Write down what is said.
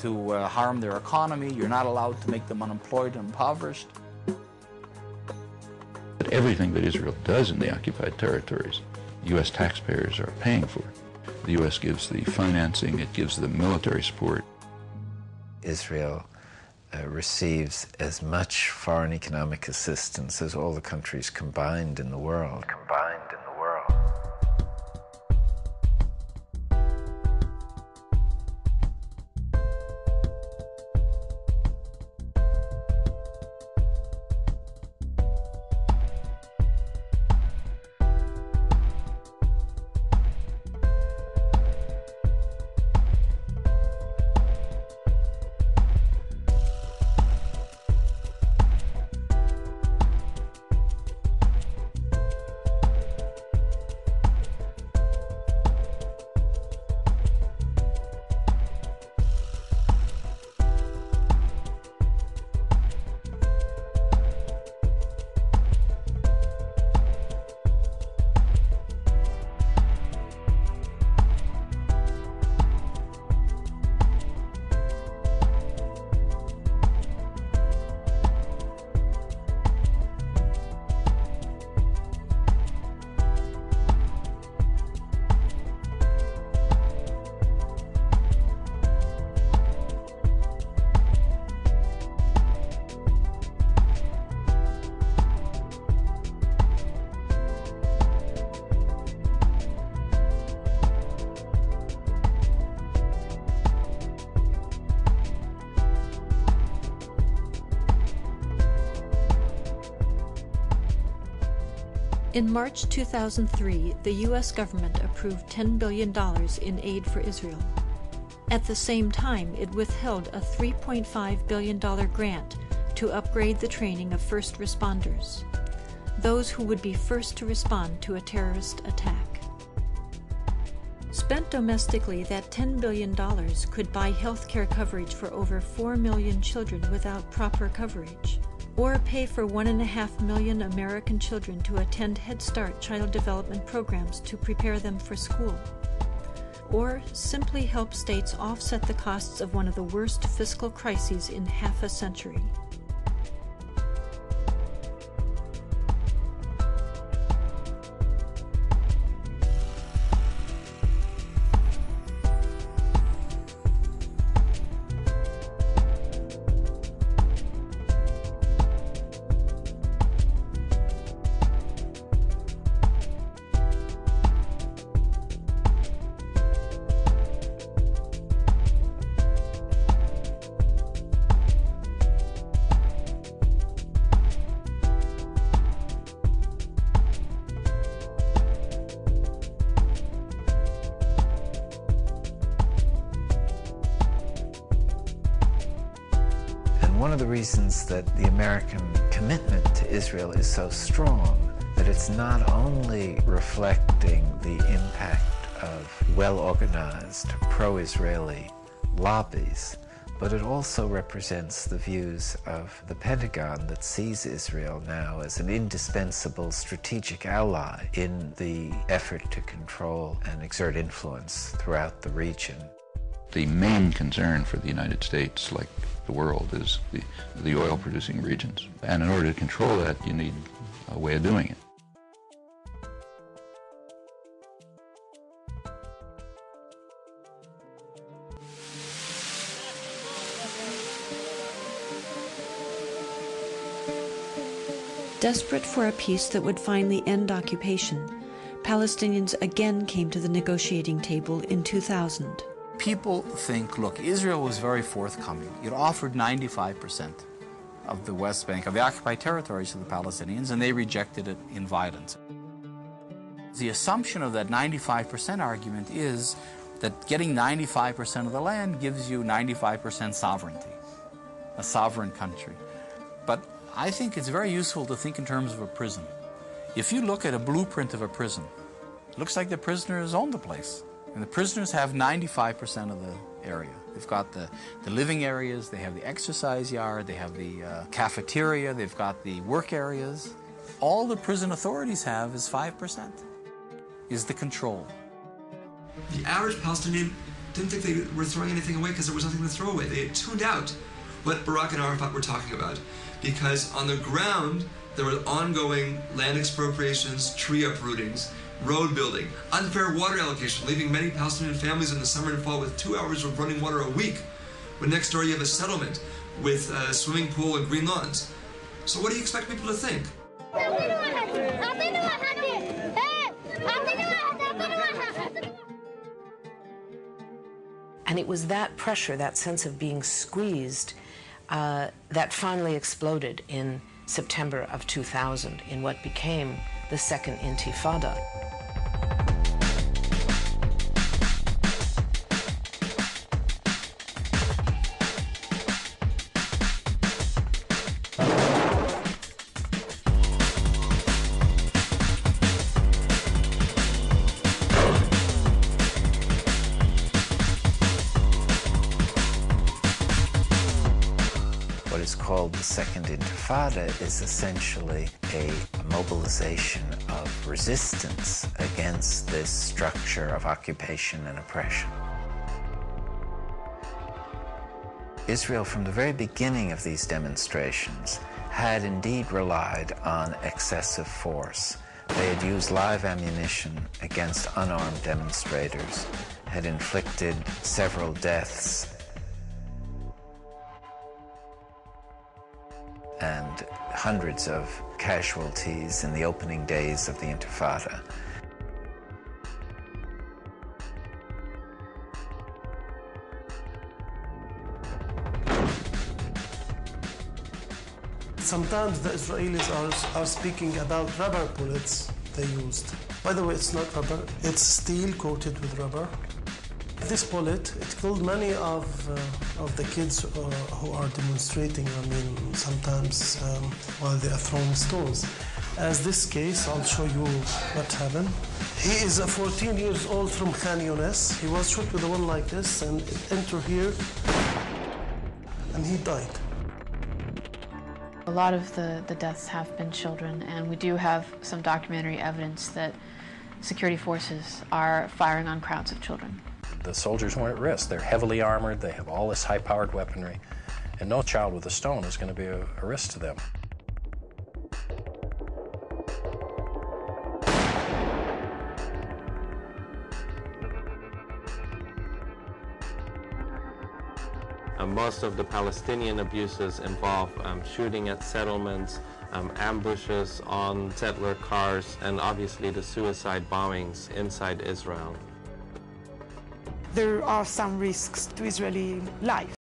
to harm their economy. You're not allowed to make them unemployed and impoverished. But everything that Israel does in the occupied territories, U.S. taxpayers are paying for. The U.S. gives the financing, it gives the military support. Israel receives as much foreign economic assistance as all the countries combined in the world. In March 2003, the U.S. government approved $10 billion in aid for Israel. At the same time, it withheld a $3.5 billion grant to upgrade the training of first responders, those who would be first to respond to a terrorist attack. Spent domestically, that $10 billion could buy health care coverage for over 4 million children without proper coverage, or pay for 1.5 million American children to attend Head Start child development programs to prepare them for school, or simply help states offset the costs of one of the worst fiscal crises in half a century. One of the reasons that the American commitment to Israel is so strong, that it's not only reflecting the impact of well-organized pro-Israeli lobbies, but it also represents the views of the Pentagon that sees Israel now as an indispensable strategic ally in the effort to control and exert influence throughout the region. The main concern for the United States, like the world, is the oil-producing regions. And in order to control that, you need a way of doing it. Desperate for a peace that would finally end occupation, Palestinians again came to the negotiating table in 2000. People think, look, Israel was very forthcoming. It offered 95% of the West Bank, of the occupied territories to the Palestinians, and they rejected it in violence. The assumption of that 95% argument is that getting 95% of the land gives you 95% sovereignty, a sovereign country. But I think it's very useful to think in terms of a prison. If you look at a blueprint of a prison, it looks like the prisoners own the place. And the prisoners have 95% of the area. They've got the living areas, they have the exercise yard, they have the cafeteria, they've got the work areas. All the prison authorities have is 5%, is the control. The average Palestinian didn't think they were throwing anything away because there was nothing to throw away. They had tuned out what Barak and Arafat were talking about, because on the ground there were ongoing land expropriations, tree uprootings, road building, unfair water allocation, leaving many Palestinian families in the summer and fall with 2 hours of running water a week, when next door you have a settlement with a swimming pool and green lawns. So what do you expect people to think? And it was that pressure, that sense of being squeezed, that finally exploded in September of 2000 in what became the Second Intifada. What is called the Second Intifada is essentially a mobilization of resistance against this structure of occupation and oppression. Israel, from the very beginning of these demonstrations, had indeed relied on excessive force. They had used live ammunition against unarmed demonstrators, had inflicted several deaths, and hundreds of casualties in the opening days of the Intifada. Sometimes the Israelis are speaking about rubber bullets they used. By the way, it's not rubber, it's steel coated with rubber. This bullet, it killed many of the kids who are demonstrating, sometimes while they are throwing stones. As this case, I'll show you what happened. He is a 14 years old from Khan Younis. He was shot with a one like this, and it entered here, and he died. A lot of the deaths have been children, and we do have some documentary evidence that security forces are firing on crowds of children. The soldiers weren't at risk. They're heavily armored, they have all this high-powered weaponry, and no child with a stone is going to be a risk to them. Most of the Palestinian abuses involve shooting at settlements, ambushes on settler cars, and obviously the suicide bombings inside Israel. There are some risks to Israeli life.